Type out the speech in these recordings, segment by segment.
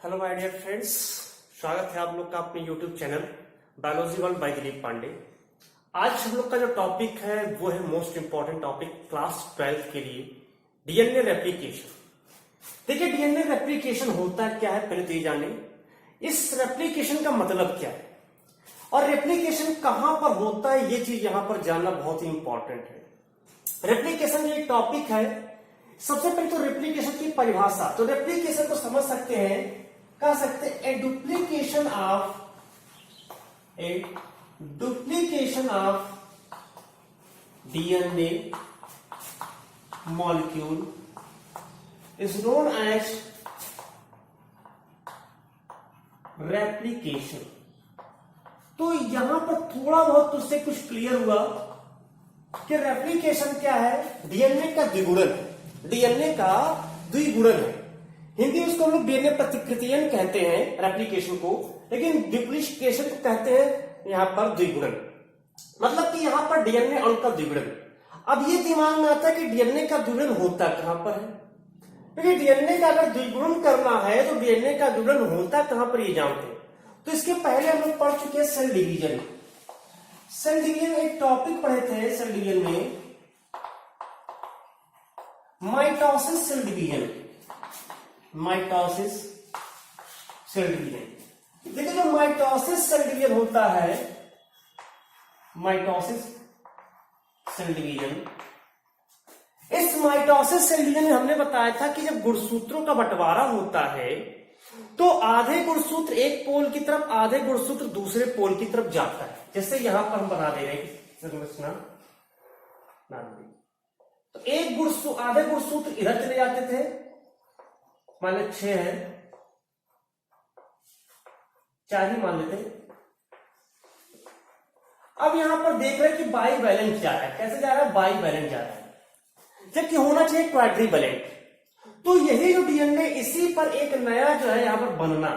Hello my dear friends, स्वागत है आप लोग का अपने YouTube channel biology world by Dilip Pandey. आज हम लोग का जो टॉपिक है वो है मोस्ट इंपॉर्टेंट टॉपिक क्लास 12 के लिए, डीएनए रेप्लिकेशन। देखिए, डीएनए रेप्लिकेशन होता क्या है पहले तो ये जाने, इस रेप्लिकेशन का मतलब क्या है और रेप्लिकेशन कहां पर होता है, ये चीज यहां पर जानना बहुत ही इंपॉर्टेंट है। रेप्लिकेशन एक टॉपिक है। सबसे पहले तो रेप्लिकेशन की परिभाषा, तो रेप्लिकेशन को समझ सकते हैं, कह सकते हैं a duplication of DNA molecule is known as replication. तो यहां पर थोड़ा बहुत तुझसे कुछ क्लियर हुआ कि रेप्लिकेशन क्या है, डीएनए का द्विगुणन है। डीएनए का द्विगुणन है, हिंदी में उसको हम लोग डीएनए प्रतिकृतियन कहते हैं रेप्लिकेशन को, लेकिन डुप्लीकेशन को कहते हैं यहां पर द्विगुणन। मतलब कि यहां पर डीएनए अणु का द्विगुणन। अब ये दिमाग में आता है कि डीएनए का द्विगुणन होता कहां पर है, क्योंकि डीएनए का अगर द्विगुणन करना है तो डीएनए का द्विगुणन होता कहां पर ये जानते हैं। तो इसके पहले हम लोग पढ़ चुके हैं सेल डिवीजन। सेल डिवीजन एक टॉपिक पढ़े थे सेल डिवीजन में, mitosis cell division. Mitosis cell division, देखिए जो माइटोसिस सेल डिवीजन होता है, माइटोसिस सेल डिवीजन, इस माइटोसिस सेल डिवीजन में हमने बताया था कि जब गुणसूत्रों का बंटवारा होता है तो आधे गुणसूत्र एक पोल की तरफ, आधे गुणसूत्र दूसरे पोल की तरफ जाता है। जैसे यहां पर हम बना दे रहे हैं संरचना, तो एक गुणसूत्र, आधे गुणसूत्र इधर चले जाते थे, मान लो 6 है, 4 ही मान लेते। अब यहां पर देख रहे हैं कि बाई बैलेंस जा रहा है। कैसे जा रहा है? बाई बैलेंस जा रहा है, जबकि होना चाहिए क्वाड्रीवैलेंट। तो यही जो डीएनए, इसी पर एक नया जो है यहां पर बनना,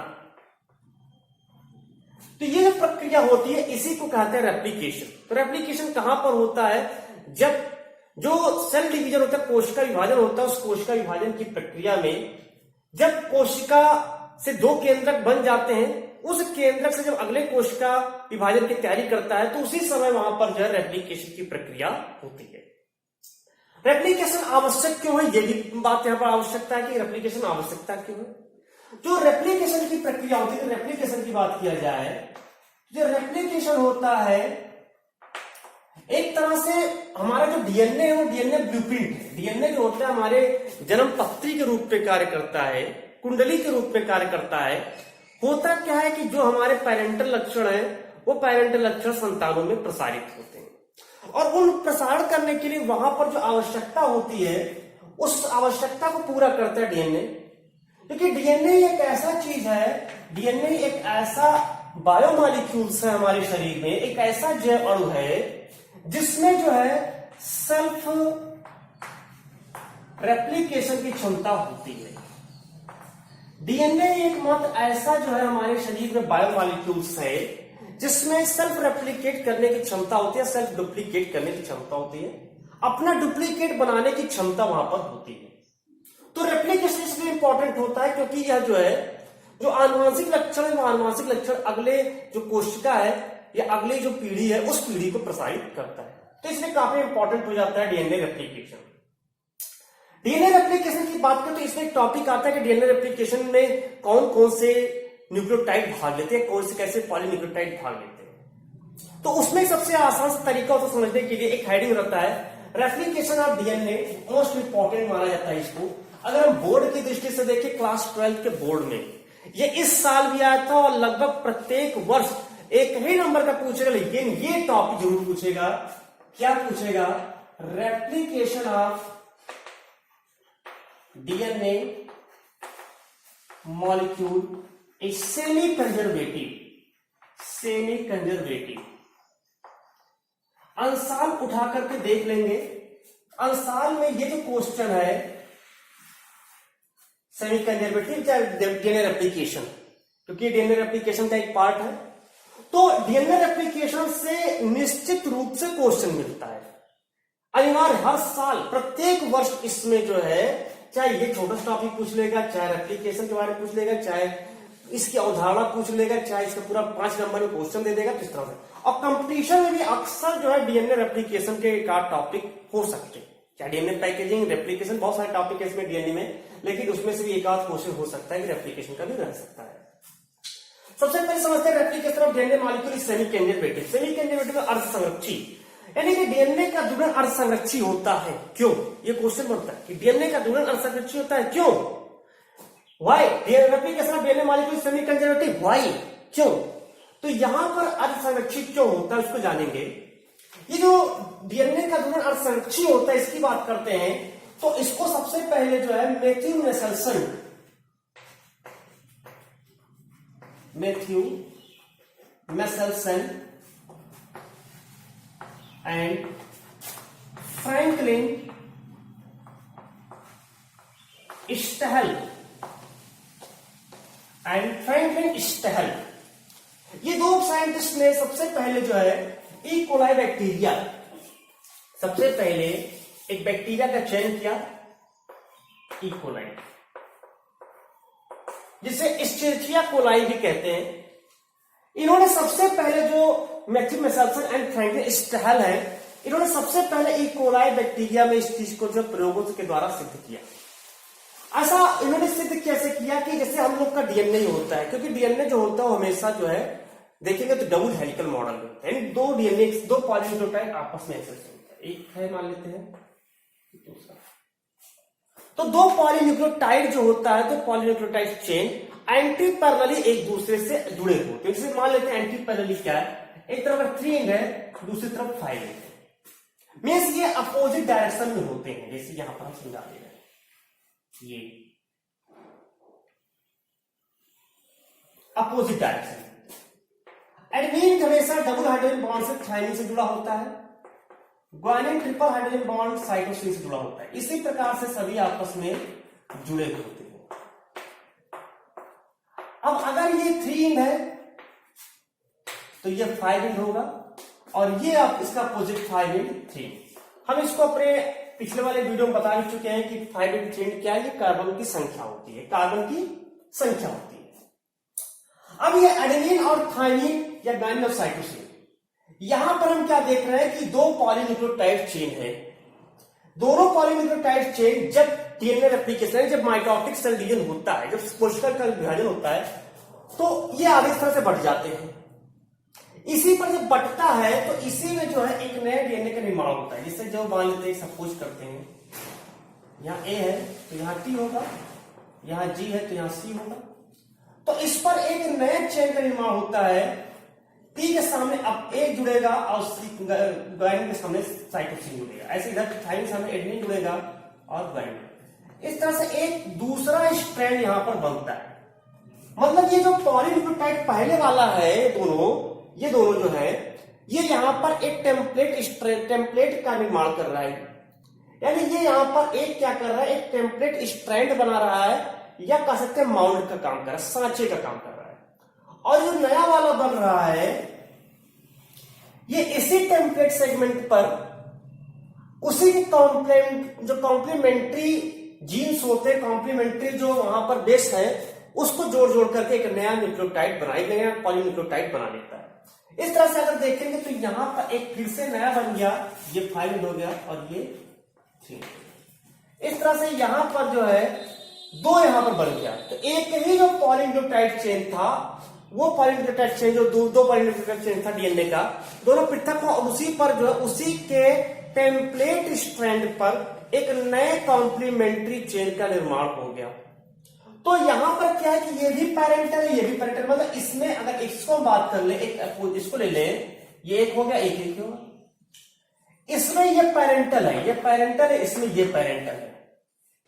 तो ये जो प्रक्रिया होती है इसी को कहते हैं रेप्लिकेशन। तो रेप्लिकेशन कहां पर होता है? जब जो सेल डिवीजन होता है, कोशिका विभाजन होता है, उस कोशिका विभाजन की प्रक्रिया में जब कोशिका से 2 केंद्रक बन जाते हैं, उस केंद्रक से जब अगले कोशिका विभाजन की तैयारी करता है, तो उसी समय वहां पर जो है रेप्लिकेशन की प्रक्रिया होती है। रेप्लिकेशन आवश्यक क्यों है, ये भी बात यहां पर आवश्यकता है कि रेप्लिकेशन आवश्यकता क्यों है। जो रेप्लिकेशन की प्रक्रिया होती है, रेप्लिकेशन की बात किया जाए, जो रेप्लिकेशन होता है एक तरह से हमारा जो डीएनए है वो डीएनए ब्लूप्रिंट है। डीएनए जो होता है हमारे जन्म पत्री के रूप में कार्य करता है, कुंडली के रूप में कार्य करता है। होता क्या है कि जो हमारे पेरेंटल लक्षण है वो पेरेंटल लक्षण संतानों में प्रसारित होते हैं, और उन प्रसारण करने के लिए वहां पर जो आवश्यकता होती है उस आवश्यकता को पूरा करता है डीएनए। क्योंकि डीएनए एक ऐसा चीज है, डीएनए एक ऐसा बायोमॉलिक्यूल्स है हमारे शरीर में, एक ऐसा जैव अणु है जिसमें जो है सेल्फ रेप्लिकेशन की क्षमता होती है। डीएनए एकमात्र ऐसा जो है हमारे शरीर में बायोमॉलिक्यूल्स है जिसमें सेल्फ रेप्लिकेट करने की क्षमता होती है, सेल्फ डुप्लीकेट करने की क्षमता होती है, अपना डुप्लीकेट बनाने की क्षमता वहां पर होती है। तो रेप्लिकेशन इसलिए इंपॉर्टेंट होता है क्योंकि यह जो है, जो आनुवंशिक लक्षण है, वो आनुवंशिक लक्षण अगले जो कोशिका है या अगली जो पीढ़ी है उस पीढ़ी को प्रसारित करता है। तो इसलिए काफी इंपॉर्टेंट हो जाता है डीएनए रेप्लिकेशन। डीएनए रेप्लिकेशन की बात करें तो इसमें एक टॉपिक आता है कि डीएनए रेप्लिकेशन में कौन कौन से न्यूक्लियोटाइड भाग लेते हैं, कौन से कैसे पॉलीन्यूक्लियोटाइड भाग लेते हैं। तो उसमें सबसे आसान तरीका होता है समझने के लिए, एक हेडिंग रहता है replication of DNA, most important माना जाता है इसको। अगर हम बोर्ड की दृष्टि से देखें, क्लास 12 के बोर्ड में ये इस साल भी आया था और लगभग प्रत्येक वर्ष एक ही नंबर का पूछेगा, लेकिन ये टॉपिक जरूर पूछेगा। क्या पूछेगा? Replication of DNA molecule is semi conservative. अंशाल उठा करके देख लेंगे। अंशाल में ये जो क्वेश्चन है सेमी कंजर्वेटिव चाहे डीएनए रेप्लिकेशन, क्योंकि डीएनए रेप्लिकेशन का एक पार्ट है, तो डीएनए रेप्लिकेशन से निश्चित रूप से क्वेश्चन मिलता है अनिवार्य हर साल, प्रत्येक वर्ष। इसमें जो है चाहे ये छोटा सा टॉपिक पूछ लेगा, चाहे रेप्लिकेशन के बारे में पूछ लेगा, चाहे इसकी अवधारणा पूछ लेगा, चाहे इसका पूरा 5 नंबर में क्वेश्चन दे देगा, तो इस तरह से। और कंपटीशन में भी अक्सर जो है डीएनए रेप्लिकेशन के एक आध टॉपिक हो सकते हैं, क्या डीएनए पैकेजिंग, रेप्लिकेशन, बहुत सारे टॉपिक है इसमें डीएनए में, लेकिन उसमें से भी एक आध क्वेश्चन हो सकता है कि रेप्लिकेशन का भी रह सकता है। सबसे पहले समझते हैं replication of DNA molecule is semi conservative. Semi conservative में अर्धसंरक्षी, यानी कि डीएनए का ध्रुवण अर्धसंरक्षी होता है। क्यों? ये क्वेश्चन बनता है कि डीएनए का ध्रुवण अर्धसंरक्षी होता है, क्यों? Why replication of DNA molecule is semi conservative, why, क्यों? तो यहां पर अर्धसंरक्षित क्यों होता है उसको जानेंगे। ये जो डीएनए का ध्रुवण अर्धसंरक्षी होता है इसकी बात करते हैं, तो इसको सबसे पहले जो है Matthew Meselson and Franklin Stahl, ये दो साइंटिस्ट ने सबसे पहले जो है ई कोलाई बैक्टीरिया, सबसे पहले एक बैक्टीरिया का चयन किया, ई कोलाई, जिसे एस्चेरिचिया कोलाई भी कहते हैं। इन्होंने सबसे पहले जो Matthew Meselson and Franklin Stahl है, इन्होंने सबसे पहले ई कोलाई बैक्टीरिया में इस चीज को जो प्रयोगों के द्वारा सिद्ध किया। ऐसा इन्होंने सिद्ध कैसे किया कि जैसे हम लोग का डीएनए ही होता है, क्योंकि डीएनए जो होता है हमेशा जो है देखेंगे तो डबल हेलिकल मॉडल में होता है, दो डीएनए, दो पॉलीन्यूक्लियोटाइड आपस में एक्सेस होता है। एक है मान लेते हैं दूसरा, तो दो पॉलीन्यूक्लियोटाइड जो होता है, तो पॉलीन्यूक्लियोटाइड चेन एंटी पैरेलली एक दूसरे से जुड़े होते हैं। जैसे मान लेते हैं एंटी पैरेलली क्या है, एक तरफ 3 एंड है, दूसरी तरफ 5 एंड है, मींस ये अपोजिट डायरेक्शन में होते हैं। जैसे यहां पर हम समझा दे रहे हैं, ये अपोजिट डायरेक्शन। एडेनिन हमेशा डबल हाइड्रोजन बॉन्ड से थाइमिन से जुड़ा होता है, guanine triple hydrogen bond cytosine से जुड़ा होता है। इसी प्रकार से सभी आपस में जुड़े होते हैं। अब अगर ये 3 एंड है तो ये 5 एंड होगा, और ये आप इसका अपोजिट 5 एंड 3। हम इसको अपने पिछले वाले वीडियो में बता चुके हैं कि 5 एंड 3 एंड क्या है, ये कार्बन की संख्या होती है, कार्बन की संख्या होती है। अब ये एडेनिन और थाइमिन या ग्वानिन और साइटोसिन, यहां पर हम क्या देख रहे हैं कि दो पॉलीन्यूक्लियोटाइड चेन है। दोनों पॉलीन्यूक्लियोटाइड चेन जब डीएनए रेप्लिकेशन, जब माइटोटिक सेल डिवीजन होता है, जब कोशिका का विभाजन होता है, तो ये आगे इस तरह से बढ़ जाते हैं। इसी पर जब बढ़ता है तो इसी में जो है एक नए डीएनए का निर्माण होता है। जिससे जो मान लेते हैं, सपोज करते हैं यहां ए है तो यहां टी होगा, यहां जी है तो यहां सी होगा, तो इस पर एक नए चेन का निर्माण होता है। टी के सामने अब ए जुड़ेगा और ग्वानिन के सामने साइटोसिन जुड़ेगा, ऐसे इधर थाइमिन के सामने एडेनिन जुड़ेगा और ग्वानिन। इस तरह से एक दूसरा स्ट्रैंड यहां पर बनता है। मतलब ये जो पॉलीन्यूक्लियोटाइड पहले वाला है, ये दोनों जो है, ये यहां पर एक टेम्पलेट का निर्माण कर रहा है। यानी ये यहां पर एक क्या कर रहा है, एक टेम्पलेट स्ट्रैंड बना रहा है, या कह सकते हैं माउंट का काम कर रहा है, सांचे का काम कर रहा है। और जो नया वाला बन रहा है, ये इसी टेम्पलेट सेगमेंट पर उसी के कॉम्प्लीमेंट्री जीन्स होते हैं, कॉम्प्लीमेंट्री जो वहां पर बेस है, उसको जोड़ जोड़ करके एक नया न्यूक्लियोटाइड बना, एक नया पॉलीन्यूक्लियोटाइड बना लेता है। इस तरह से अगर देखेंगे तो यहां पर एक फिर से नया बन गया, ये 5 हो गया और ये 3। इस तरह से यहां पर जो है दो यहां पर बन गया। तो एक ही जो पॉलीन्यूक्लियोटाइड चेन था, वो पॉलीन्यूक्लियोटाइड चेन जो दो पॉलीन्यूक्लियोटाइड चेन था डीएनए का, दोनों पृथक हुआ, और उसी पर जो है उसी के टेम्पलेट स्ट्रैंड पर एक नए कॉम्प्लीमेंट्री चेन का निर्माण हो गया। तो यहां पर क्या है कि ये भी पैरेंटल है, ये भी पैरेंटल, मतलब इसमें अगर इसको हम बात कर ले, एक इसको ले ले, ये एक हो गया, एक होगा, इसमें ये पैरेंटल है, ये पैरेंटल है, इसमें ये पैरेंटल है,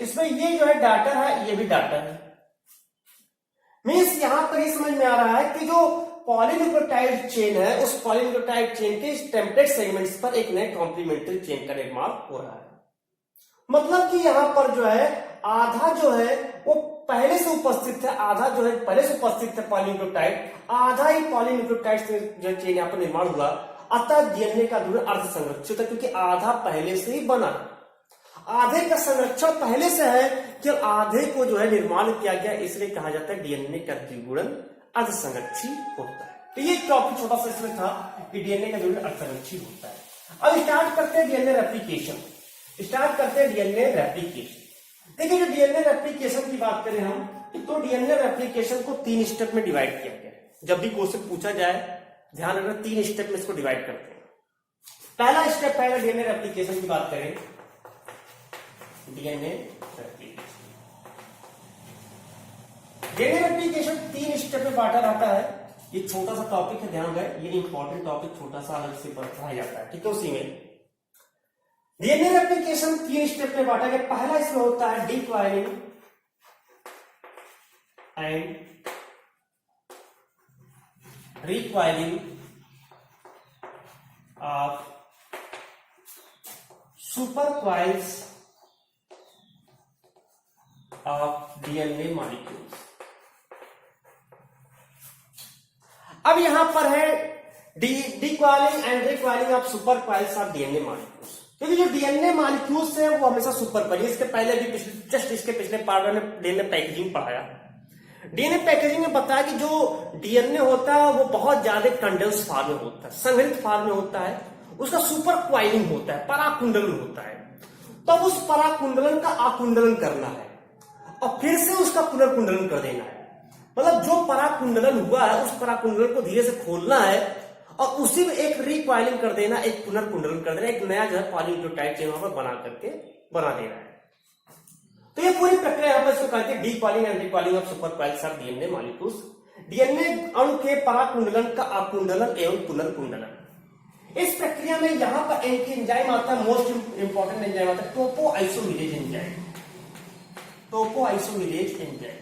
इसमें ये जो है डाटर है, ये भी डाटर है। मींस यहां पर ये समझ में आ रहा है कि जो पॉलीन्यूक्लियोटाइड चेन है, उस पॉलीन्यूक्लियोटाइड चेन के टेम्पलेट सेगमेंट्स पर एक नए कॉम्प्लीमेंट्री चेन का निर्माण हो रहा है। मतलब कि यहां पर जो है आधा जो है वो पहले से उपस्थित है, आधा जो है पहले से उपस्थित है पॉलीन्यूक्लियोटाइड, आधा ही पॉलीन्यूक्लियोटाइड से जो चेन यहां पर निर्माण हुआ। अतः डीएनए का ध्रुवण अर्धसंरक्षित है, क्योंकि आधा पहले से ही बना। आधे का संरक्षण पहले से है कि आधे को जो है निर्माण किया गया, इसलिए कहा जाता है डीएनए का द्विगुणन अर्धसंरक्षी होता है। तो ये टॉपिक छोटा सा इसमें था कि डीएनए का द्विगुणन अर्धसंरक्षी होता है। अब स्टार्ट करते हैं डीएनए रेप्लिकेशन। देखिए जो डीएनए रेप्लिकेशन की बात करें हम, तो डीएनए रेप्लिकेशन को 3 स्टेप में डिवाइड किया गया है। जब भी क्वेश्चन पूछा जाए ध्यान रखना 3 स्टेप में इसको डिवाइड करते हैं। पहला स्टेप है डीएनए रेप्लिकेशन की बात करें, डीएनए रेप्लिकेशन 3 स्टेप में बांटा जाता है। ये छोटा सा टॉपिक है, ध्यान रहे, ये इंपॉर्टेंट टॉपिक छोटा सा अलग से पढ़ाया जाता है, ठीक है। उसी में डीएनए रेप्लिकेशन 3 स्टेप में बांटा गया। पहला इसमें होता है decoiling and recoiling of super coils of DNA molecules. अब यहां पर है decoiling and recoiling of super coils of DNA molecules. क्योंकि जो डीएनए मॉलिक्यूल्स है वो हमेशा सुपर कॉइल, इसके पहले भी जस्ट इसके पिछले पार्ट में डीएनए पैकेजिंग पढ़ाया। डीएनए पैकेजिंग में बताया कि जो डीएनए होता है वो बहुत ज्यादा कंडेंस फॉर्म में होता है, संघनित फॉर्म में होता है, उसका सुपर क्वाइलिंग होता है, पराकुंडलन होता है। तो अब उस पराकुंडलन का आकुंडलन करना है और फिर से उसका पुनर्कुंडलन कर देना है। मतलब जो पराकुंडलन हुआ है उस पराकुंडलन को धीरे से खोलना है और उसी में एक रिक्वाइलिंग कर देना, एक पुनर्कुंडलन कर देना, एक नया जो है पॉलीन्यूक्लियोटाइड चेन वहां पर बना करके बना देना है। तो ये पूरी प्रक्रिया यहां पर इसको कहते हैं decoiling and recoiling of super coils of DNA molecules. DNA अणु के पराकुंडलन का आकुंडलन एवं पुनर्कुंडलन। इस प्रक्रिया में यहां पर एक एंजाइम आता है, मोस्ट इंपॉर्टेंट एंजाइम आता है टोपोआइसोमेरेज एंजाइम। टोपोआइसोमेरेज एंजाइम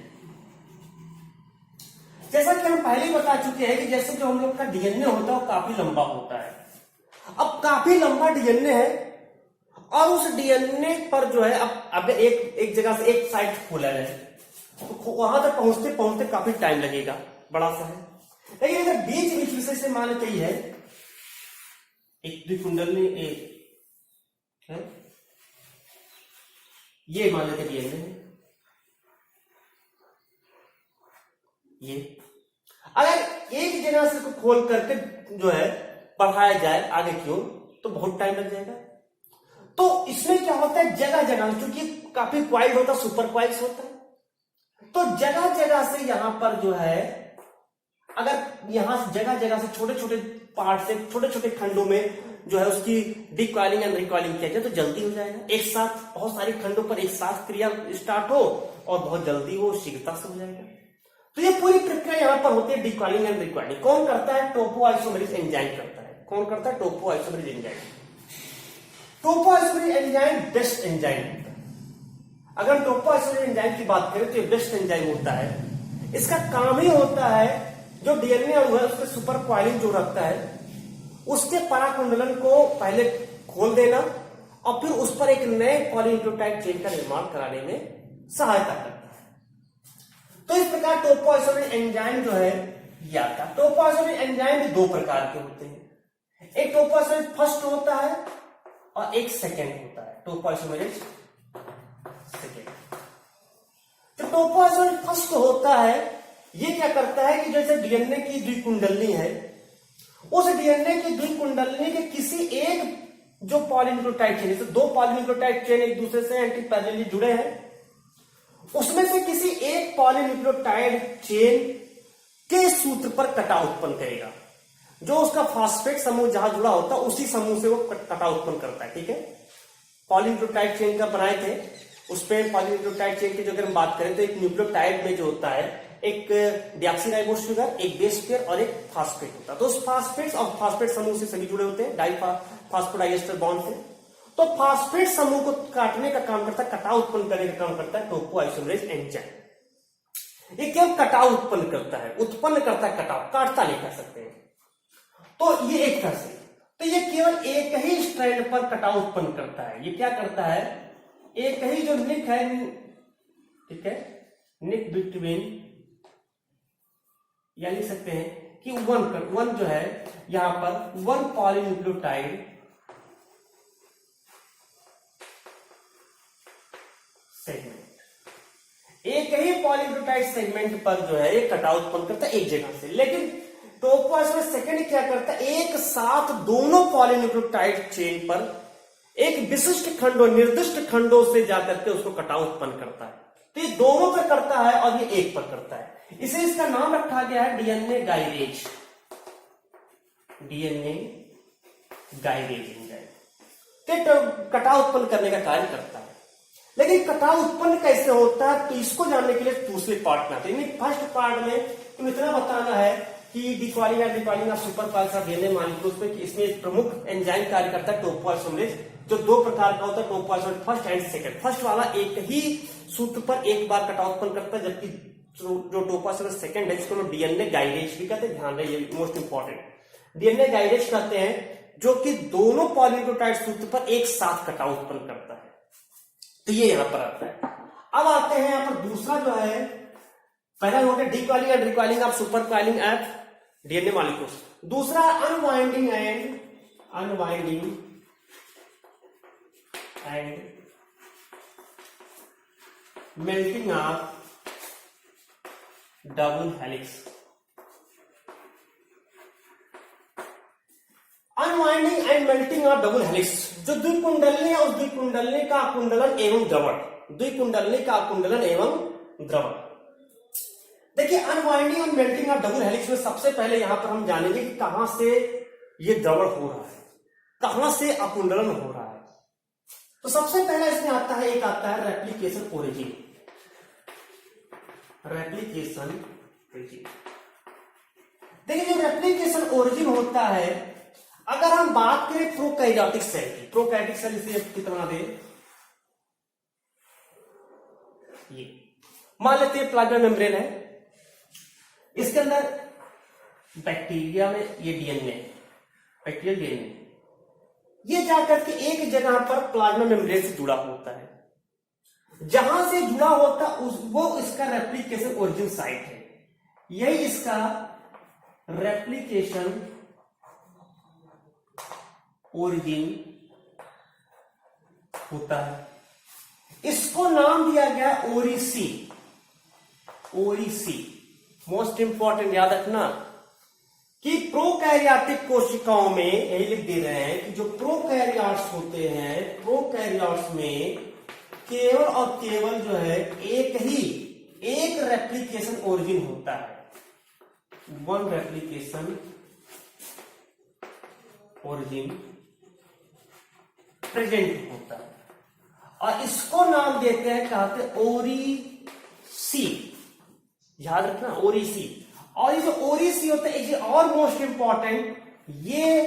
जैसा कि हम पहले ही बता चुके हैं कि जैसे जो हम लोग का डीएनए होता है वो काफी लंबा होता है। अब काफी लंबा डीएनए है और उस डीएनए पर जो है अब एक जगह से एक साइड खोला जाए तो वहां तक पहुंचते पहुंचते काफी टाइम लगेगा, बड़ा सा है। लेकिन अगर बीच बीच विषय से मान लेते ही है एक द्विकुंडली एक है, ये मान लेते डीएनए है, ये अगर एक जगह से इसको खोल करके जो है बढ़ाया जाए आगे की ओर तो बहुत टाइम लग जाएगा। तो इसमें क्या होता है, जगह जगह क्योंकि काफी क्वाइल्ड होता है, सुपर क्वाइल्स होता है, तो जगह जगह से यहां पर जो है अगर यहां से जगह जगह से छोटे छोटे पार्ट से छोटे छोटे खंडों में जो है उसकी डिकॉइलिंग एंड रिकॉइलिंग किया जाए तो जल्दी हो जाएगा। एक साथ बहुत सारे खंडों पर एक साथ क्रिया स्टार्ट हो और बहुत जल्दी वो शीघ्रता से हो जाएगा। तो ये पूरी प्रक्रिया यहां पर होती है डिकॉइलिंग एंड रिकॉइलिंग। कौन करता है, टोपोआइसोमेरेज एंजाइम करता है। कौन करता है, topoisomerase enzyme. Topoisomerase enzyme best enzyme होता है। अगर टोपोआइसोमेरेज एंजाइम की बात करें तो ये बेस्ट एंजाइम होता है। इसका काम ही होता है जो डीएनए अणु है उसके सुपर क्वाइलिंग जो रखता है उसके पराकुंडलन को पहले खोल देना और फिर उस पर एक नए पॉलीन्यूक्लियोटाइड चेन का निर्माण कराने में सहायता करता है। तो इस प्रकार टोपोआइसोमेरेज एंजाइम जो है ये आता है। टोपोआइसोमेरेज एंजाइम भी 2 प्रकार के होते हैं, एक टोपोआइसोमेरेज फर्स्ट होता है और एक सेकेंड होता है, टोपोआइसोमेरेज सेकेंड। जो टोपोआइसोमेरेज फर्स्ट होता है ये क्या करता है कि जैसे डीएनए की द्विकुंडली है, उस डीएनए की द्विकुंडली के किसी एक जो पॉलीन्यूक्लियोटाइड चेन, जैसे 2 पॉलीन्यूक्लियोटाइड चेन एक दूसरे से एंटी पैरेलली जुड़े हैं, उसमें से किसी एक पॉलीन्यूक्लियोटाइड चेन के सूत्र पर कटाव उत्पन्न करेगा। जो उसका फास्फेट समूह जहां जुड़ा होता है उसी समूह से वो कटाव उत्पन्न करता है, ठीक है। पॉलीन्यूक्लियोटाइड चेन का बनाए थे, उस पर पॉलीन्यूक्लियोटाइड चेन की जो अगर हम बात करें तो एक न्यूक्लियोटाइड में जो होता है एक डिऑक्सीराइबोस शुगर, एक बेस पेयर और एक फास्फेट होता है। तो उस फास्फेट और फास्फेट समूह से सभी जुड़े होते हैं डाइफॉस्फोडाइएस्टर बॉन्ड से। तो फास्फेट समूह को काटने का काम करता है, कटाव उत्पन्न करने का काम करता है टोपोआइसोमेरेज एंजाइम। ये केवल कटाव उत्पन्न करता है, कटाव, काटता नहीं कर सकते हैं। तो ये एक तरह से, तो ये केवल एक ही स्ट्रैंड पर कटाव उत्पन्न करता है। ये क्या करता है, एक ही जो निक है, ठीक है, निक बिटवीन, या लिख सकते हैं कि वन जो है यहां पर 1 पॉलीन्यूक्लियोटाइड एक ही पॉलीग्लूटाइड सेगमेंट पर जो है एक कटाव उत्पन्न करता है एक जगह से। लेकिन टोपोइसोमरेज सेकेंड क्या करता है, एक साथ दोनों पॉलीन्यूक्लियोटाइड चेन पर एक विशिष्ट खंडों निर्दिष्ट खंडों से जाकर के उसको कटाव उत्पन्न करता है। तो ये दोनों पर करता है और ये एक पर करता है। इसे इसका नाम रखा गया है डीएनए गाइरेज, डीएनए गाइरेज एंजाइम। तो कटाव उत्पन्न करने का कार्य करता है। लेकिन कटाव उत्पन्न कैसे होता है, तो इसको जानने के लिए दूसरे पार्ट में आते हैं। फर्स्ट पार्ट में तुम इतना बताना है कि decoiling of super piles of DNA molecules में कि इसमें एक प्रमुख एंजाइम कार्य करता है टोपोइसोमरेज, जो दो प्रकार का होता है topoisomerase first and second. First वाला एक ही सूत्र पर एक बार कटाव उत्पन्न करता है, जबकि जो टोपोइसोमरेज सेकंड है इसको डीएनए गाइरेज भी कहते हैं। ध्यान रहे, ये मोस्ट इंपॉर्टेंट डीएनए गाइरेज कहते हैं, जो कि दोनों पॉलीग्लूटाइड सूत्र पर एक साथ कटाव उत्पन्न करता है। तो ये यहां पर आता है। अब आते हैं यहां पर दूसरा जो है, पहला हो गया decoiling and recoiling of super coiling at DNA molecules. दूसरा unwinding and melting of double helix. Unwinding and melting of double helix, जो द्विकुंडलनी है उस द्विकुंडलनी का कुंडलन एवं द्रवण, द्विकुंडलनी का कुंडलन एवं द्रवण। देखिए अनवाइंडिंग और मेल्टिंग ऑफ डबल हेलिक्स में सबसे पहले यहां पर हम जानेंगे कि कहां से ये द्रवण हो रहा है, कहां से अकुंडलन हो रहा है। तो सबसे पहला इसमें आता है, एक आता है रेप्लिकेशन ओरिजिन। रेप्लिकेशन ओरिजिन, देखिए जो रेप्लिकेशन ओरिजिन होता है, अगर हम बात करें प्रोकैरियोटिक सेल की, प्रोकैरियोटिक सेल इसे कितना दे, ये मान लेते हैं प्लाज्मा मेम्ब्रेन है, इसके अंदर बैक्टीरिया में ये डीएनए, बैक्टीरियल डीएनए, ये जाकर के एक जगह पर प्लाज्मा मेम्ब्रेन से जुड़ा होता है। जहां से जुड़ा होता वो इसका रेप्लिकेशन ओरिजिन साइट है। यही इसका रेप्लिकेशन ओरिजिन होता है। इसको नाम दिया गया ओरिसी। ओरिसी मोस्ट इंपॉर्टेंट याद रखना कि प्रोकैरियोटिक कोशिकाओं में यही लिख दे रहे हैं कि जो प्रोकैरियोट्स होते हैं, प्रोकैरियोट्स में केवल और केवल जो है एक रेप्लिकेशन ओरिजिन होता है, वन रेप्लिकेशन ओरिजिन प्रेजेंट होता है, और इसको नाम देते हैं, कहते हैं ओरिसी। याद रखना ओरिसी। और ये जो ओरिसी होता है, ये और मोस्ट इंपॉर्टेंट, ये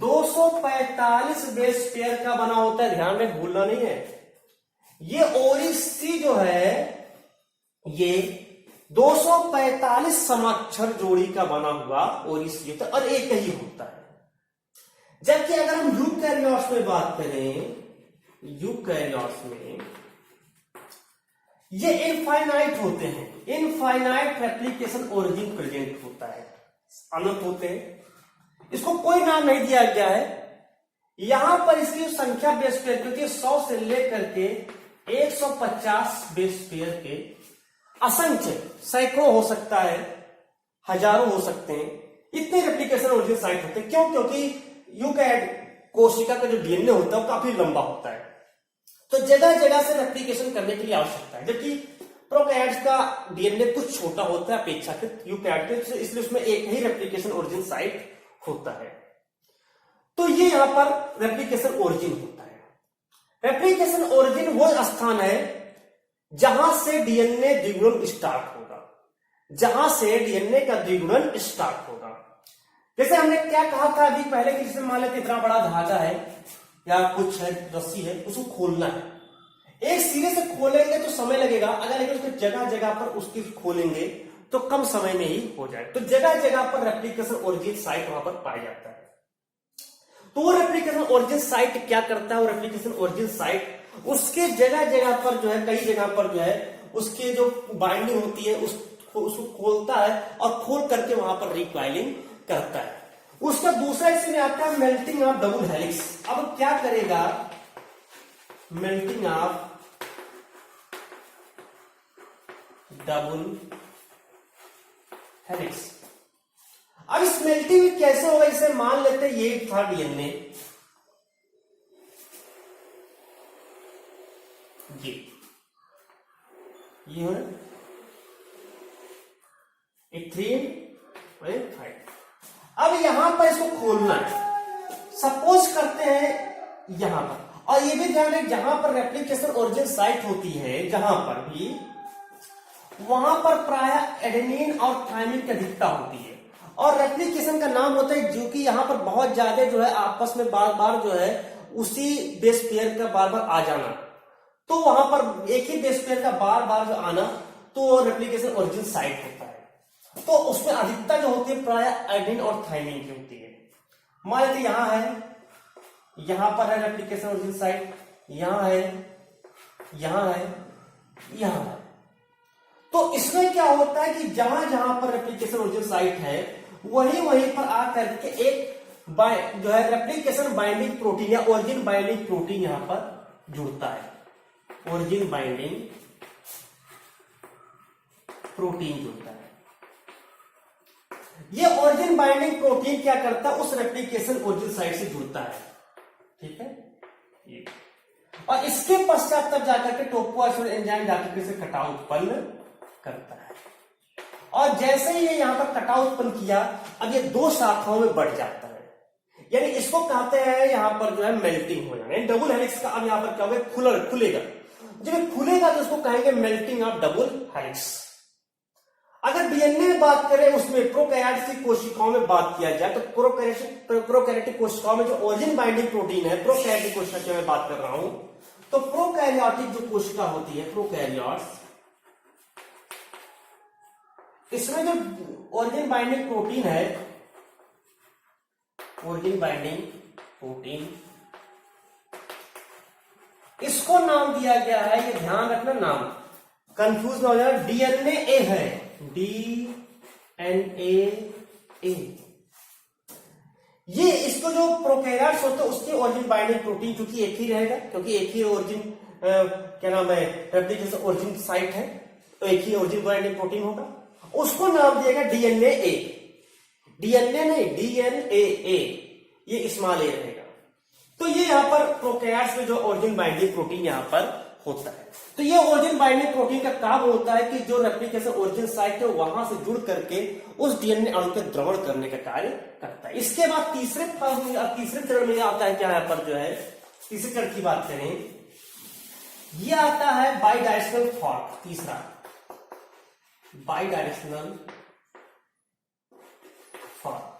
245 बेस पेयर का बना होता है, ध्यान में भूलना नहीं है। ये ओरिसी जो है ये 245 समाक्षर जोड़ी का बना हुआ ओरिसी होता है और एक ही होता है। जबकि अगर हम यूकैरियोट्स में बात करें, यूकैरियोट्स में ये इनफाइनाइट होते हैं, इनफाइनाइट रेप्लिकेशन ओरिजिन प्रेजेंट होता है, अनंत होते हैं। इसको कोई नाम नहीं दिया गया है। यहां पर इसकी संख्या बेस पेयर क्योंकि 100 से लेकर के 150 बेस पेयर के असंख्य, सैकड़ों हो सकता है, हजारों हो सकते हैं, इतने रेप्लिकेशन ओरिजिन साइट होते हैं। क्यों? क्योंकि यूकैरियोट कोशिका का जो डीएनए होता है वो काफी लंबा होता है, तो जगह जगह से रेप्लिकेशन करने के लिए आवश्यकता है। जबकि प्रोकैरियोट्स का डीएनए कुछ छोटा होता है अपेक्षाकृत यूकैरियोट से, इसलिए उसमें एक ही रेप्लिकेशन ओरिजिन साइट होता है। तो ये यहां पर रेप्लिकेशन ओरिजिन होता है। रेप्लिकेशन ओरिजिन वो स्थान है जहां से डीएनए द्विगुणन स्टार्ट होगा, जहां से डीएनए का द्विगुणन स्टार्ट होगा। जैसे हमने क्या कहा था अभी पहले कि जिसमें मान लेते इतना बड़ा धागा है या कुछ है, रस्सी है, उसको खोलना है। एक सिरे से खोलेंगे तो समय लगेगा, अगर लेकिन उसको जगह जगह पर उसकी खोलेंगे तो कम समय में ही हो जाए। तो जगह जगह पर रेप्लिकेशन ओरिजिन साइट वहां पर पाया जाता है। तो वो रेप्लिकेशन ओरिजिन साइट क्या करता है? वो रेप्लिकेशन ओरिजिन साइट उसके जगह जगह पर जो है, कई जगह पर जो है उसके जो बाइंडिंग होती है उसको खोलता है और खोल करके वहां पर रिकॉइलिंग करता है। उसका दूसरा इसमें आता है मेल्टिंग ऑफ डबल हेलिक्स। अब क्या करेगा? Melting of double helix. अब इस मेल्टिंग कैसे होगा, इसे मान लेते ये था डीएनए, ये हो इथीन 5। अब यहां पर इसको खोलना है, सपोज करते हैं यहां पर, और ये भी ध्यान रखें जहां पर रेप्लिकेशन ओरिजिन साइट होती है, जहां पर भी वहां पर प्रायः एडेनिन और थायमिन की अधिकता होती है, और रेप्लिकेशन का नाम होता है जो कि यहां पर बहुत ज्यादा जो है आपस में बार बार जो है उसी बेस पेयर का बार बार आ जाना, तो वहां पर एक ही बेस पेयर का बार बार जो आना, तो रेप्लिकेशन ओरिजिन साइट होता है। तो उसमें अधिकता जो होती है प्रायः एडेनिन और थायमिन की होती है। मान लेते यहां है, यहां पर है रेप्लिकेशन ओरिजिन साइट, यहां है, यहां है, यहां है। तो इसमें क्या होता है कि जहां जहां पर रेप्लिकेशन ओरिजिन साइट है वहीं वहीं पर आकर के एक जो है रेप्लिकेशन बाइंडिंग प्रोटीन या ओरिजिन बाइंडिंग प्रोटीन यहां पर जुड़ता है, ओरिजिन बाइंडिंग प्रोटीन जुड़ता है। ये ओरिजिन बाइंडिंग प्रोटीन क्या करता है, उस रेप्लिकेशन ओरिजिन साइट से जुड़ता है, ठीक है ये। और इसके पश्चात तब जाकर के टोपोआइसोलेट एंजाइम जाकर के इसे कटाव उत्पन्न करता है, और जैसे ही ये यहां पर कटाव उत्पन्न किया, अब ये दो शाखाओं में बढ़ जाता है, यानी इसको कहते हैं यहां पर जो है मेल्टिंग हो जाना। डबल हेलिक्स का अब यहां पर क्या होगा, खुलेगा। जब ये खुलेगा तो इसको कहेंगे मेल्टिंग ऑफ डबल हेलिक्स। अगर डीएनए में बात करें, उसमें प्रोकैरियोटिक कोशिकाओं में बात किया जाए तो प्रोकैरियोटिक कोशिकाओं में जो ओरिजिन बाइंडिंग प्रोटीन है, प्रोकैरियोटिक कोशिका की मैं बात कर रहा हूं, तो प्रोकैरियोटिक जो कोशिका होती है, प्रोकैरियोट्स, इसमें जो ओरिजिन बाइंडिंग प्रोटीन है, ओरिजिन बाइंडिंग प्रोटीन, इसको नाम दिया गया है, ये ध्यान रखना, नाम कंफ्यूज ना हो जाए, डीएनए है, डीएनए। ये इसको जो प्रोकैरियोट्स होते हैं उसके ओरिजिन बाइंडिंग प्रोटीन क्योंकि एक ही रहेगा, क्योंकि एक ही ओरिजिन क्या नाम है, रेप्लिकेशन ओरिजिन साइट है, तो एक ही ओरिजिन बाइंडिंग प्रोटीन होगा, उसको नाम दिया गया डीएनए। डीएनए नहीं, डीएनए, ये स्मॉल ए रहेगा। तो ये यहां पर प्रोकैरियोट्स में जो ओरिजिन बाइंडिंग प्रोटीन यहां पर होता है, तो ये ओरिजिन बाइंडिंग प्रोटीन का काम होता है कि जो रेप्लिकेशन ओरिजिन साइट है वहां से जुड़ करके उस डीएनए अणु के द्रवण करने का कार्य करता है। इसके बाद तीसरे चरण में आता है, क्या यहां पर जो है तीसरे चरण की बात करें, ये आता है बाई डायरेक्शनल फॉर्क। तीसरा बाई डायरेक्शनल फॉर्क।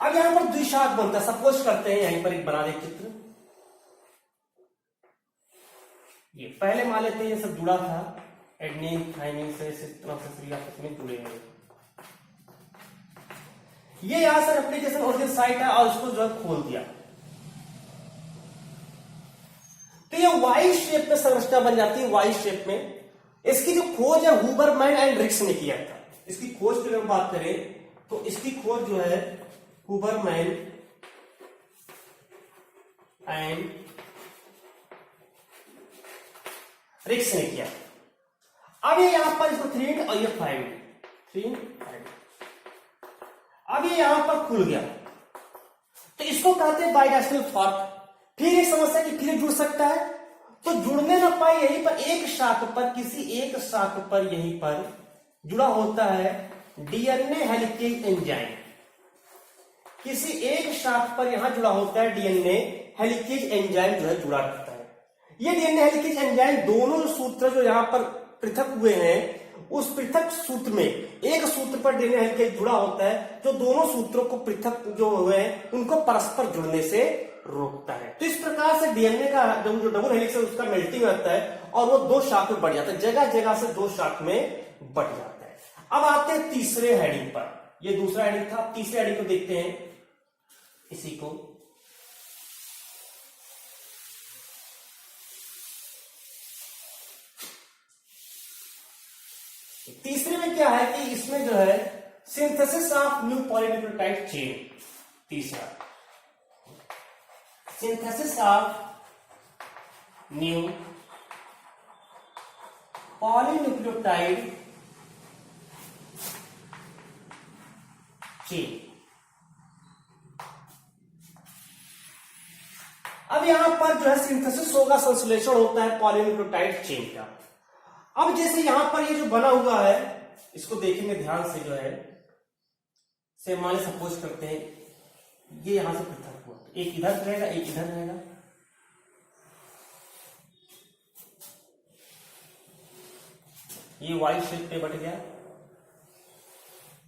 अब यहां पर द्विशाख बनता है, सपोज करते हैं यहीं पर एक बना दे चित्र, ये पहले मान लेते हैं ये सब जुड़ा था एडेनिन थायमिन से, इस तरह से आपस में जुड़े हैं, ये यहां से रेप्लिकेशन ओरिजिन साइट है और उसको जो है खोल दिया, तो ये वाई शेप में संरचना बन जाती है। वाई शेप में इसकी जो खोज है हुबरमैन एंड रिक्स ने किया था। इसकी खोज की अगर बात करें तो इसकी खोज जो है हुबरमैन एंड रिक्स ने किया। अब ये यहां पर इसको 3 और ये 5, अब ये यहां पर खुल गया, तो इसको कहते हैं बाइडायरेक्शनल फॉर्क। फिर एक समस्या कि फिर जुड़ सकता है, तो जुड़ने ना पाए यहीं पर एक शाख पर, किसी एक शाख पर यहीं पर जुड़ा होता है डीएनए हेलिकेज एंजाइम, किसी एक शाख पर यहां जुड़ा होता है डीएनए हेलिकेज एंजाइम जो है जुड़ा रहता है। ये डीएनए हेलिकेज एंजाइम दोनों सूत्र जो यहां पर पृथक हुए हैं, उस पृथक सूत्र में एक सूत्र पर डीएनए हेलिकेज जुड़ा होता है, जो दोनों सूत्रों को पृथक जो हुए हैं उनको परस्पर जुड़ने से रोकता है। तो इस प्रकार से डीएनए का जो डबल हेलिक्स है उसका मेल्टिंग होता है और वो दो शाख में बढ़ जाता है, जगह जगह से दो शाख में बढ़ जाता है। अब आते हैं तीसरे हेडिंग पर, ये दूसरा हेडिंग था, तीसरे हेडिंग को देखते हैं, इसी को तीसरे में क्या है कि इसमें जो है synthesis of new polynucleotide chain. तीसरा synthesis of new polynucleotide chain. अब यहां पर जो है सिंथेसिस होगा, संश्लेषण होता है पॉलीन्यूक्लियोटाइड चेन का। अब जैसे यहां पर ये जो बना हुआ है, इसको देखेंगे ध्यान से जो है, से मान सपोज करते हैं ये यहां से पृथक हुआ, एक इधर रहेगा एक इधर रहेगा, ये वाई शेप पे बट गया,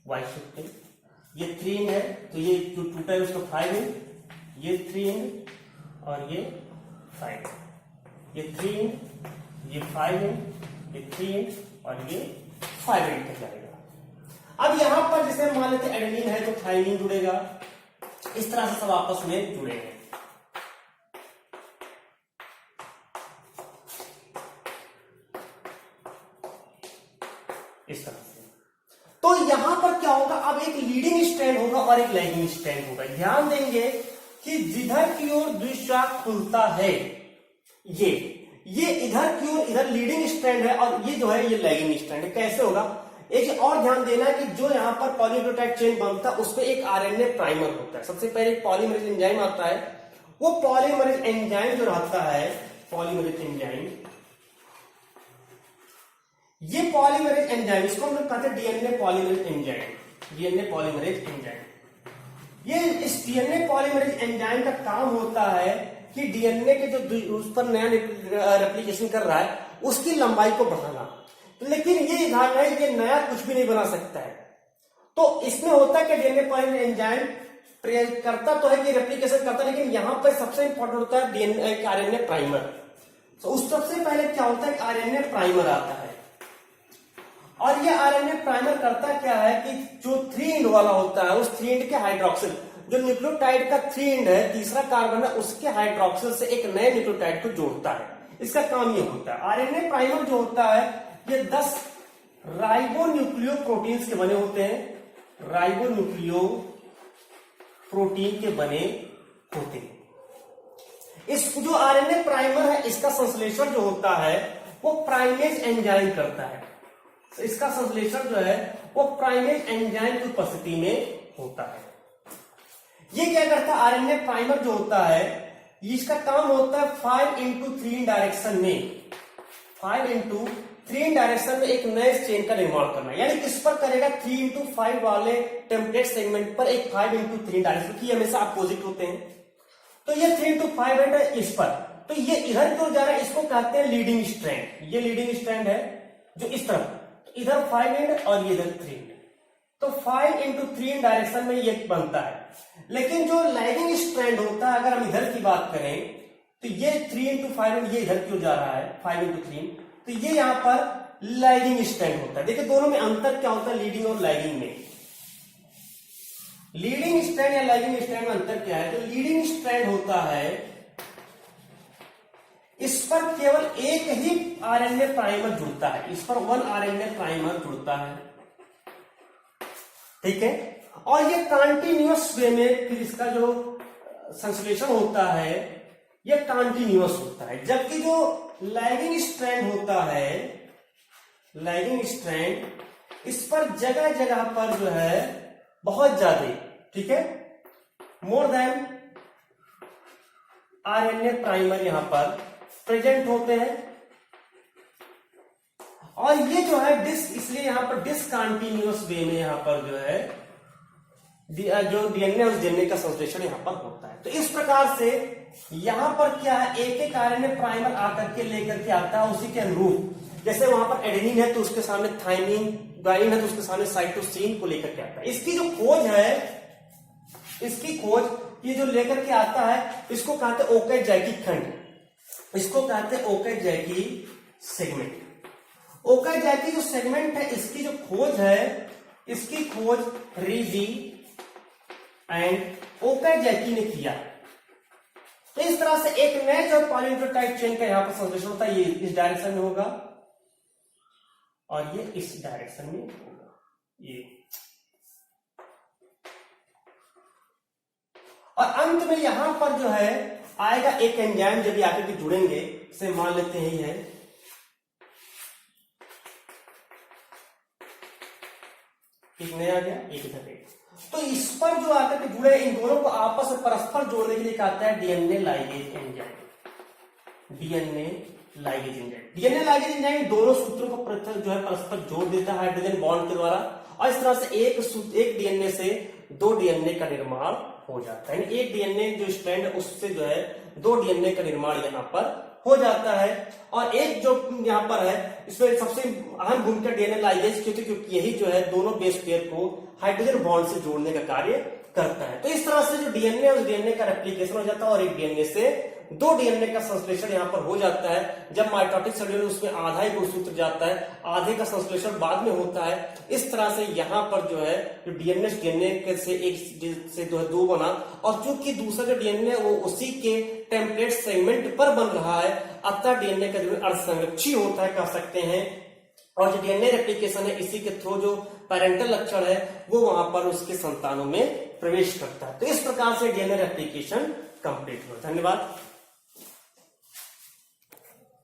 वाई शेप पे, ये 3 एंड है तो ये जो टूटा है उसका 5 एंड, ये 3 एंड और ये 5, ये 3 एंड, ये 5 एंड, ये 3 एंड और ये 5 एंड तक जाएगा। अब यहां पर जैसे मान लेते एडेनिन है तो थाइमिन जुड़ेगा, इस तरह से सब आपस में जुड़े हैं। इस तरह से तो यहां पर क्या होगा, अब एक लीडिंग स्ट्रैंड होगा और एक लैगिंग स्ट्रैंड होगा। ध्यान देंगे कि जिधर की ओर द्विशाख खुलता है ये इधर की ओर इधर लीडिंग स्ट्रैंड है और ये जो है ये लैगिंग स्ट्रैंड है। कैसे होगा, एक और ध्यान देना है कि जो यहां पर पॉलीन्यूक्लियोटाइड चेन बनता है उस पर एक आरएनए प्राइमर होता है। सबसे पहले एक पॉलीमरेज एंजाइम आता है, वो पॉलीमरेज एंजाइम जो रहता है, पॉलीमरेज एंजाइम, ये पॉलीमरेज एंजाइम, इसको हम लोग कहते हैं DNA polymerase enzyme, DNA polymerase enzyme. ये इस डीएनए पॉलीमरेज एंजाइम का काम होता है कि डीएनए के जो उस पर नया रेप्लिकेशन कर रहा है उसकी लंबाई को बढ़ाना। लेकिन ये धारणा है कि नया कुछ भी नहीं बना सकता है, तो इसमें होता है कि डीएनए पॉलीमरेज एंजाइम करता तो है कि रेप्लिकेशन करता, लेकिन यहां पर सबसे इंपॉर्टेंट होता है डीएनए आरएनए प्राइमर। तो उस सबसे पहले क्या होता है, आरएनए प्राइमर आता है और ये आरएनए प्राइमर करता क्या है कि जो 3 एंड वाला होता है उस 3 एंड के हाइड्रोक्सिल, जो न्यूक्लियोटाइड का 3 एंड है, तीसरा कार्बन है, उसके हाइड्रोक्सिल से एक नए न्यूक्लियोटाइड को जोड़ता है। इसका काम ये होता है। आरएनए प्राइमर जो होता है ये 10 राइबोन्यूक्लियो प्रोटीन्स के बने होते हैं, राइबोन्यूक्लियो प्रोटीन के बने होते हैं। इस जो आरएनए प्राइमर है इसका संश्लेषण जो होता है वो प्राइमेज एंजाइम करता है। तो इसका संश्लेषण जो है वो प्राइमेज एंजाइम की उपस्थिति में होता है। ये क्या करता है, आरएनए प्राइमर जो होता है इसका काम होता है 5x3 डायरेक्शन में, 5x3 डायरेक्शन में एक नए चेन का निर्माण करना। यानी किस पर करेगा, 3x5 वाले टेम्पलेट सेगमेंट पर एक 5x3 डायरेक्शन की हमेशा अपोजिट होते हैं। तो ये 3x5 है इस पर, तो ये इधर क्यों जा रहा है, इसको कहते हैं लीडिंग स्ट्रैंड। ये लीडिंग स्ट्रैंड है जो इस तरफ, तो इधर 5 एंड और ये इधर 3 एंड, तो 5x3 डायरेक्शन में ये बनता है। लेकिन जो लैगिंग स्ट्रैंड होता है, अगर हम इधर की बात करें तो ये 3x5 एंड ये इधर क्यों जा रहा है 5x3, तो ये यहां पर लैगिंग स्ट्रैंड होता है। देखिए दोनों में अंतर क्या होता है, लीडिंग और लैगिंग में, लीडिंग स्ट्रैंड या लैगिंग स्ट्रैंड में अंतर क्या है। तो लीडिंग स्ट्रैंड होता है इस पर केवल एक ही आरएनए प्राइमर जुड़ता है, इस पर 1 आरएनए प्राइमर जुड़ता है, ठीक है। और ये कंटिन्यूअस वे में फिर इसका जो संश्लेषण होता है ये कंटिन्यूअस होता है। जबकि जो लैगिंग स्ट्रैंड होता है, लैगिंग स्ट्रैंड इस पर जगह जगह पर जो है बहुत ज्यादा, ठीक है, मोर देन आरएनए प्राइमर यहां पर प्रेजेंट होते हैं। और ये जो है इसलिए यहां पर डिसकंटिन्यूअस वे में यहां पर जो है जो डीएनए उस डीएनए का संश्लेषण यहां पर होता है। तो इस प्रकार से यहां पर क्या है, एक एक आरएनए प्राइमर आकर के लेकर के आता है उसी के अनुरूप। जैसे वहां पर एडेनिन है तो उसके सामने थाइमिन, गुआनिन है तो उसके सामने साइटोसिन को लेकर के आता है। इसकी जो खोज है, इसकी खोज ये जो लेकर के आता है इसको कहते हैं ओकाज़की खंड, इसको कहते हैं ओकाज़की सेगमेंट। ओकाज़की जो सेगमेंट है इसकी जो खोज है, इसकी खोज रिजी एंड ओकाज़की ने किया। तो इस तरह से एक नए जो पॉलीन्यूक्लियोटाइड चेन का यहां पर संश्लेषण होता है, ये इस डायरेक्शन में होगा और ये इस डायरेक्शन में होगा, ये। और अंत में यहां पर जो है आएगा एक एंजाइम, जब ये आकर के जुड़ेंगे, से मान लेते हैं ये एक नया आ गया, एक इधर एक। तो इस पर जो आकर के जुड़े इन दोनों को आपस में परस्पर जोड़ने के लिए कहता है DNA ligase enzyme. DNA ligase enzyme, DNA ligase enzyme दोनों सूत्रों को जो है परस्पर जोड़ देता है हाइड्रोजन बॉन्ड के द्वारा, और इस तरह से एक डीएनए से दो डीएनए का निर्माण हो जाता है। एक डीएनए जो स्ट्रैंड है उससे जो है दो डीएनए का निर्माण यहाँ पर हो जाता है। और एक जो यहाँ पर है इसमें सबसे अहम भूमिका डीएनए लाइगेज की होती है, क्योंकि यही जो है दोनों बेस पेयर को हाइड्रोजन बॉन्ड से जोड़ने का कार्य करता है। तो इस तरह से जो डीएनए है उस डीएनए का रेप्लिकेशन हो जाता है और एक डीएनए से दो डीएनए का संश्लेषण यहाँ पर हो जाता है। जब माइटोटिक सेल में उसमें आधा ही गुणसूत्र जाता है, आधे का संश्लेषण बाद में होता है। इस तरह से यहाँ पर जो है जो डीएनए से एक से जो है दो बना, और चूंकि दूसरा जो डीएनए वो उसी के टेम्पलेट सेगमेंट पर बन रहा है, अतः डीएनए का जो अर्धसंरक्षी होता है कह सकते हैं। और जो डीएनए रेप्लिकेशन है इसी के थ्रू जो पेरेंटल लक्षण है वो वहां पर उसके संतानों में प्रवेश करता है। तो इस प्रकार से डीएनए रेप्लिकेशन कंप्लीट हुआ। धन्यवाद।